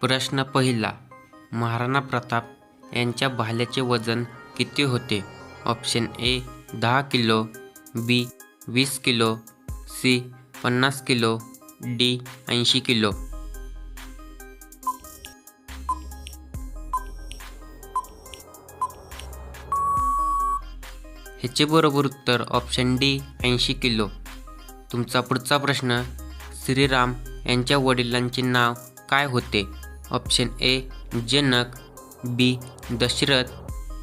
प्रश्न पहिला. महाराणा प्रताप यांच्या भाल्याचे वजन किती होते? Option A 10 kilo, B 20 kilo, C 50 kilo, D 80 kilo. ह्याचे बरोबर उत्तर ऑप्शन डी 80 किलो. तुमचा पुढचा प्रश्न. श्रीराम यांच्या वडिलांचे नाव काय होते? Option A Janak, B Dasharath,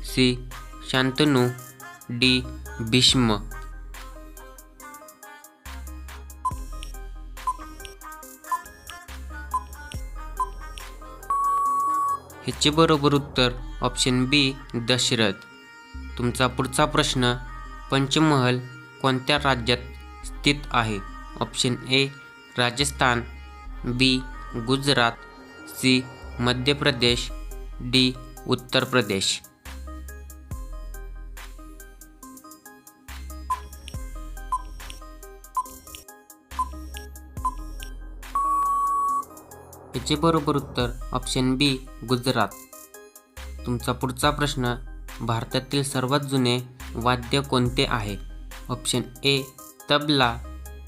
C Shantanu, D Bhishma. ह्याचे बरोबर उत्तर ऑप्शन बी दशरथ. तुमचा पुढचा प्रश्न. पंचमहल कोणत्या राज्यात स्थित आहे? Option A Rajasthan, B Gujarat, C Madhya Pradesh, D Uttar Pradesh. याचे बरोबर उत्तर ऑप्शन बी गुजरात. तुमचा पुढचा प्रश्न. भारतातील सर्वात जुने वाद्य कोणते आहे? ऑप्शन ए तबला,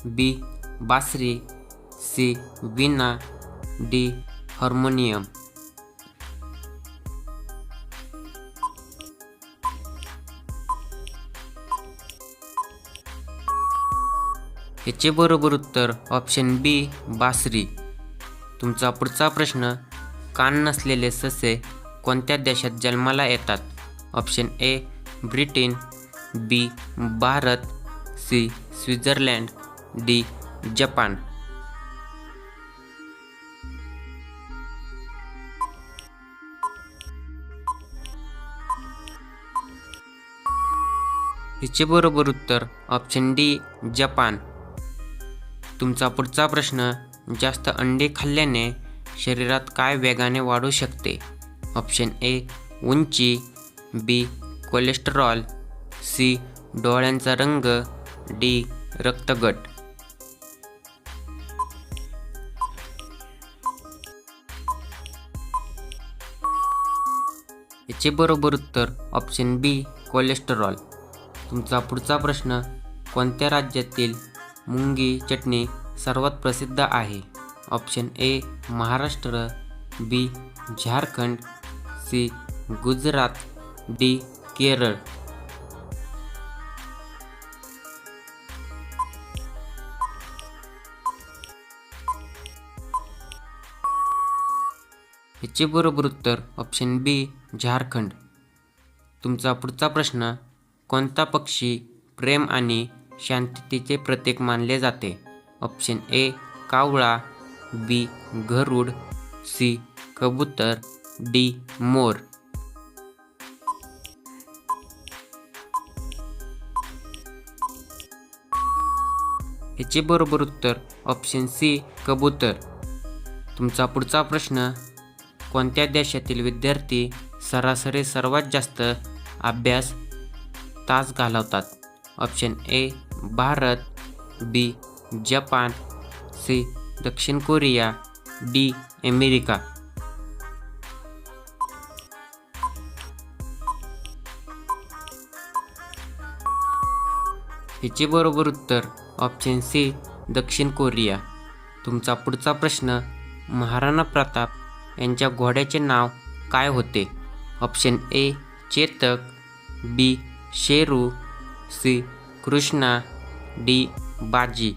बी बासरी, सी वीणा, डी हार्मोनियम. याचे बरोबर उत्तर ऑप्शन बी बासरी. तुमचा पुढचा प्रश्न. कान नसलेले ससे कोणत्या देशात जन्माला येतात? Option A Britain, B Bharat, C Switzerland, D Japan. हिचे बरोबर उत्तर ऑप्शन डी जपान. तुमचा पुढचा प्रश्न. जास्त अंडे खाल्ल्याने शरीरात काय वेगाने वाढू शकते? ऑप्शन ए उंची, बी कोलेस्टेरॉल, सी डोळ्यांचा रंग, डी रक्तगट. याचे बरोबर उत्तर ऑप्शन बी कोलेस्टेरॉल. तुमचा पुढचा प्रश्न. कोणत्या राज्यातील मुंगी चटणी सर्वात प्रसिद्ध आहे? Option A Maharashtra, B Jharkhand, C Gujarat, D Kerala. याचे बरोबर उत्तर ऑप्शन बी झारखंड. तुमचा पुढचा प्रश्न. कोणता पक्षी प्रेम आणि शांततेचे प्रतीक मानले जाते? ऑप्शन ए कावळा, बी गरुड, सी कबूतर, डी मोर. याचे बरोबर उत्तर ऑप्शन सी कबूतर. तुमचा पुढचा प्रश्न. कोणत्या देशातील विद्यार्थी सरासरी सर्वात जास्त अभ्यास तास घालवतात? Option A Bharat, B Japan, C दक्षिण कोरिया, डी अमेरिका. हिचे बरोबर उत्तर ऑप्शन सी दक्षिण कोरिया. तुमचा पुढचा प्रश्न. महाराणा प्रताप यांच्या घोड्याचे नाव काय होते? Option A Chetak, B Sheru, C Krishna, D Baji.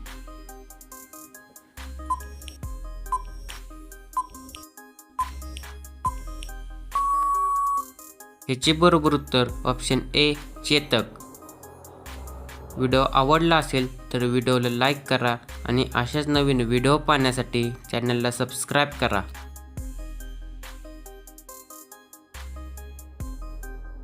ह्याचे बरोबर उत्तर ऑप्शन ए चेतक. व्हिडिओ आवडला असेल तर व्हिडिओला लाईक करा आणि अशाच नवीन व्हिडिओ पाहण्यासाठी चॅनलला सबस्क्राईब करा.